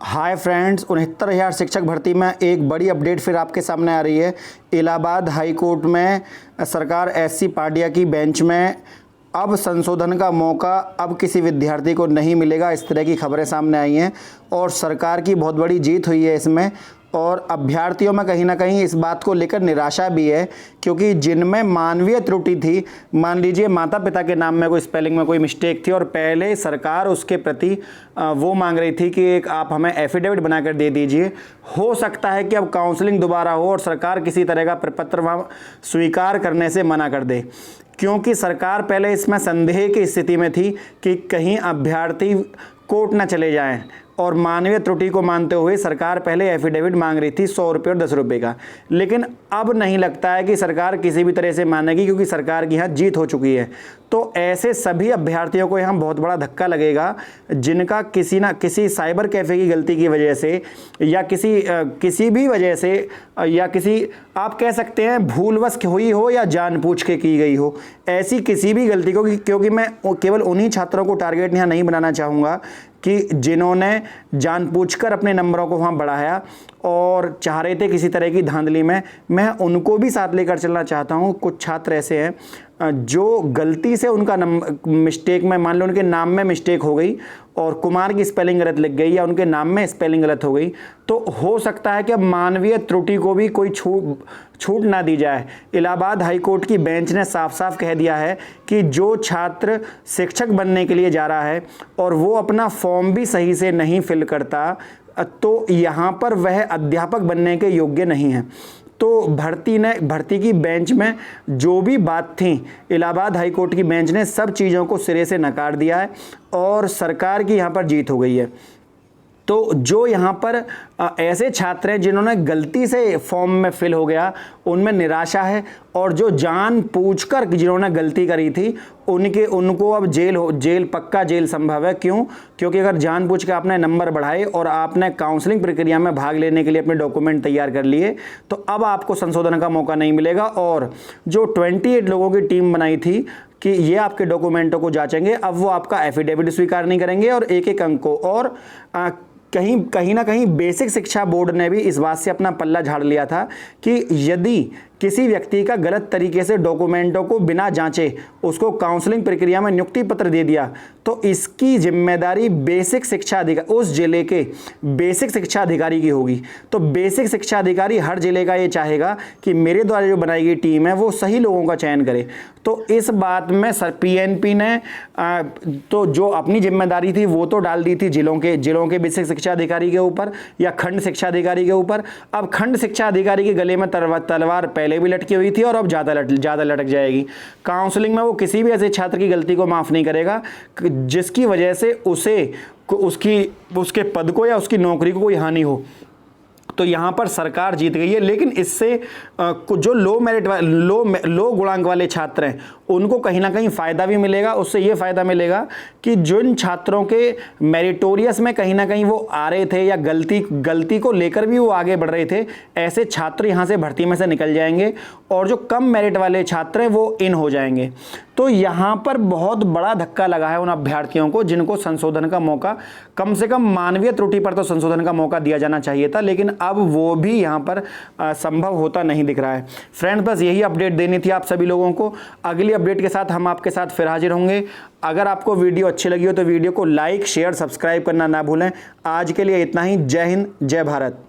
Hi friends, 69,000 शिक्षक भर्ती में एक बड़ी अपडेट फिर आपके सामने आ रही है। इलाहाबाद हाई कोर्ट में सरकार एससी पार्टिया की बेंच में अब संशोधन का मौका अब किसी विद्यार्थी को नहीं मिलेगा, इस तरह की खबरें सामने आई हैं और सरकार की बहुत बड़ी जीत हुई है इसमें। और अभ्यर्थियों में कहीं ना कहीं इस बात को लेकर निराशा भी है, क्योंकि जिनमें मानवीय त्रुटि थी, मान लीजिए माता पिता के नाम में कोई स्पेलिंग में कोई मिस्टेक थी और पहले सरकार उसके प्रति वो मांग रही थी कि एक आप हमें एफिडेविट बनाकर दे दीजिए। हो सकता है कि अब काउंसलिंग दोबारा हो और सरकार किसी तरह का प्रपत्र वहाँ स्वीकार करने से मना कर दे, क्योंकि सरकार पहले इसमें संदेह की स्थिति में थी कि कहीं अभ्यर्थी कोर्ट न चले जाएं, और मानवीय त्रुटि को मानते हुए सरकार पहले एफिडेविट मांग रही थी 100 रुपये और 10 रुपये का। लेकिन अब नहीं लगता है कि सरकार किसी भी तरह से मानेगी, क्योंकि सरकार की यहाँ जीत हो चुकी है। तो ऐसे सभी अभ्यर्थियों को यहाँ बहुत बड़ा धक्का लगेगा, जिनका किसी ना किसी साइबर कैफ़े की गलती की वजह से या किसी भी वजह से या किसी आप कह सकते हैं भूलवश हुई हो या जानबूझ के की गई हो, ऐसी किसी भी गलती को, क्योंकि मैं केवल उन्हीं छात्रों को टारगेट यहाँ नहीं बनाना चाहूँगा कि जिन्होंने जानबूझकर अपने नंबरों को वहाँ बढ़ाया और चाह रहे थे किसी तरह की धांधली में, मैं उनको भी साथ लेकर चलना चाहता हूँ। कुछ छात्र ऐसे हैं जो गलती से उनका मिस्टेक में, मान लो उनके नाम में मिस्टेक हो गई और कुमार की स्पेलिंग गलत लिख गई या उनके नाम में स्पेलिंग गलत हो गई, तो हो सकता है कि अब मानवीय त्रुटि को भी कोई छूट ना दी जाए। इलाहाबाद हाई कोर्ट की बेंच ने साफ साफ कह दिया है कि जो छात्र शिक्षक बनने के लिए जा रहा है और वो अपना फॉर्म भी सही से नहीं फिल करता, तो यहाँ पर वह अध्यापक बनने के योग्य नहीं है। तो भर्ती की बेंच में जो भी बात थी, इलाहाबाद हाई कोर्ट की बेंच ने सब चीज़ों को सिरे से नकार दिया है और सरकार की यहाँ पर जीत हो गई है। तो जो यहाँ पर ऐसे छात्र हैं जिन्होंने गलती से फॉर्म में फिल हो गया, उनमें निराशा है, और जो जानबूझकर जिन्होंने गलती करी थी उनको अब जेल पक्का जेल संभव है। क्यों? क्योंकि अगर जानबूझ के आपने नंबर बढ़ाए और आपने काउंसलिंग प्रक्रिया में भाग लेने के लिए अपने डॉक्यूमेंट तैयार कर लिए, तो अब आपको संशोधन का मौका नहीं मिलेगा। और जो 28 लोगों की टीम बनाई थी कि ये आपके डॉक्यूमेंटों को जांचेंगे, अब वो आपका एफिडेविट स्वीकार नहीं करेंगे और एक एक अंक को, और कहीं ना कहीं बेसिक शिक्षा बोर्ड ने भी इस बात से अपना पल्ला झाड़ लिया था कि यदि किसी व्यक्ति का गलत तरीके से डॉक्यूमेंटों को बिना जांचे उसको काउंसलिंग प्रक्रिया में नियुक्ति पत्र दे दिया, तो इसकी जिम्मेदारी बेसिक शिक्षा अधिकारी, उस जिले के बेसिक शिक्षा अधिकारी की होगी। तो बेसिक शिक्षा अधिकारी हर जिले का ये चाहेगा कि मेरे द्वारा जो बनाई गई टीम है वो सही लोगों का चयन करे। तो इस बात में पीएनपी ने तो जो अपनी जिम्मेदारी थी वो तो डाल दी थी जिलों के बेसिक शिक्षा अधिकारी के ऊपर या खंड शिक्षा अधिकारी के ऊपर। अब खंड शिक्षा अधिकारी के गले में तलवार पहले भी लटकी हुई थी और अब ज़्यादा लटक जाएगी। काउंसलिंग में वो किसी भी ऐसे छात्र की गलती को माफ़ नहीं करेगा जिसकी वजह से उसके पद को या उसकी नौकरी को कोई हानि हो। तो यहाँ पर सरकार जीत गई है, लेकिन इससे जो लो गुणांक वाले छात्र हैं उनको कहीं ना कहीं फ़ायदा भी मिलेगा। उससे ये फ़ायदा मिलेगा कि जिन छात्रों के मेरिटोरियस में कहीं ना कहीं वो आ रहे थे या गलती को लेकर भी वो आगे बढ़ रहे थे, ऐसे छात्र यहाँ से भर्ती में से निकल जाएंगे और जो कम मेरिट वाले छात्र हैं वो इन हो जाएंगे। तो यहाँ पर बहुत बड़ा धक्का लगा है उन अभ्यर्थियों को जिनको संशोधन का मौका, कम से कम मानवीय त्रुटि पर तो संशोधन का मौका दिया जाना चाहिए था, लेकिन अब वो भी यहाँ पर संभव होता नहीं दिख रहा है। फ्रेंड्स, बस यही अपडेट देनी थी आप सभी लोगों को। अगली अपडेट के साथ हम आपके साथ फिर हाजिर होंगे। अगर आपको वीडियो अच्छी लगी हो तो वीडियो को लाइक, शेयर, सब्सक्राइब करना ना भूलें। आज के लिए इतना ही। जय हिंद, जय भारत।